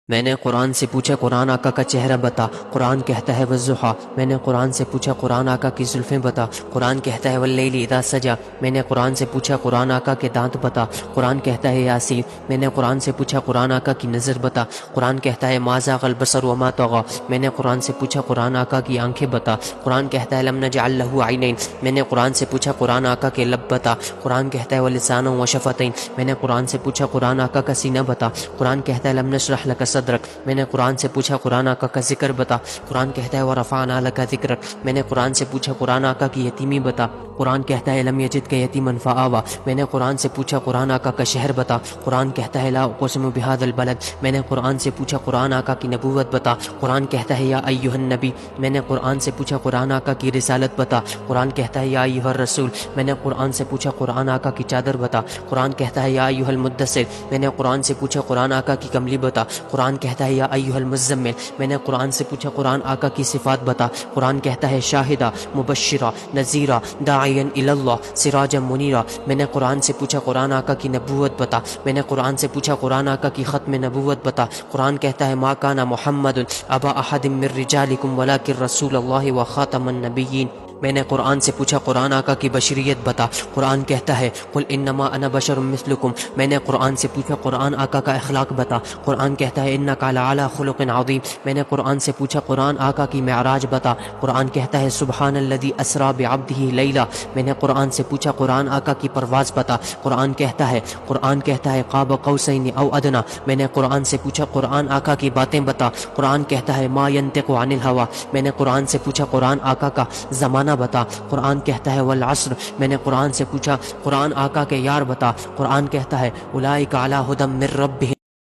میں نے قرآن سے پوچھا قرآن آقا کا چہرہ بتا، قرآن کہتا ہے والضحیٰ۔ میں نے قرآن سے پوچھا قرآن آقا کی زلفیں بتا، قرآن کہتا ہے واللیل اذا سجا۔ میں نے قرآن سے پوچھا قرآن آقا کے دانت بتا، قرآن کہتا ہے یاسین۔ میں نے قرآن سے پوچھا قرآن آقا کی نظر بتا، قرآن کہتا ہے ما زاغ البصر وما طغى۔ میں نے قرآن سے پوچھا قرآن آقا کی آنکھیں بتا، قرآن کہتا ہے لم نجعل له عینین۔ میں نے قرآن سے پوچھا قرآن آقا کے لب بتا، قرآن کہتا ہے ولسانا وشفتین۔ میں نے قرآن سے پوچھا قرآن آقا کا سینہ بتا، قرآن کہتا ہے لم نشرح لك صدرک۔ میں نے قرآن سے پوچھا قرآن آقا کا ذکر بتا، قرآن کہتا ہے ورفعنا لك ذکرک۔ میں نے قرآن سے پوچھا قرآن آقا کی یتیمی بتا، قرآن کہتا ہے لم یجدک یتیما فآوی۔ میں نے قرآن سے پوچھا قرآن آقا کا شہر بتا، قرآن کہتا ہے لا اقسم بهذا البلد۔ میں نے قرآن سے پوچھا قرآن آقا کی نبوت بتا، قرآن کہتا ہے یا ایھا النبی۔ میں نے قرآن سے پوچھا قرآن آقا کی رسالت بتا، قرآن کہتا ہے یا ایھا الرسول۔ میں نے قرآن سے پوچھا قرآن آقا کی چادر بتا، قرآن کہتا ہے یا ایھا المدثر۔ میں نے قرآن سے پوچھا قرآن آقا کی کملی بتا، قرآن کہتا ہے یا ایھا المزمل۔ میں نے قرآن سے پوچھا قرآن آقا کی صفات بتا، قرآن کہتا ہے شاہدہ مبشرہ نذیرہ داعیا الی اللہ سراجا منیرا۔ میں نے قرآن سے پوچھا قرآن آقا کی نبوت بتا، میں نے قرآن سے پوچھا قرآن آقا کی ختم نبوت بتا، قرآن کہتا ہے ما کان محمد ابا احد من رجالکم ولکن رسول اللہ وخاتم النبیین۔ میں نے قرآن سے پوچھا قرآن آقا کی بشریت بتا، قرآن کہتا ہے قل انما انا بشر مثلکم۔ میں نے قرآن سے پوچھا قرآن آقا کا اخلاق بتا، قرآن کہتا ہے انک لعلی خلق عظیم۔ میں نے قرآن سے پوچھا قرآن آقا کی معراج بتا، قرآن کہتا ہے سبحان الذی اسری بعبدہ لیلا۔ میں نے قرآن سے پوچھا قرآن آقا کی پرواز بتا، قرآن کہتا ہے قاب قوسین او ادنی۔ میں نے قرآن سے پوچھا قرآن آقا کی باتیں بتا، قرآن کہتا ہے ما ینطق عن الہوی۔ میں نے قرآن سے پوچھا قرآن آقا کا زمانہ بتا، قرآن کہتا ہے والعصر۔ میں نے قرآن سے پوچھا قرآن آقا کے یار بتا، قرآن کہتا ہے اولئک علی ھدی من ربہم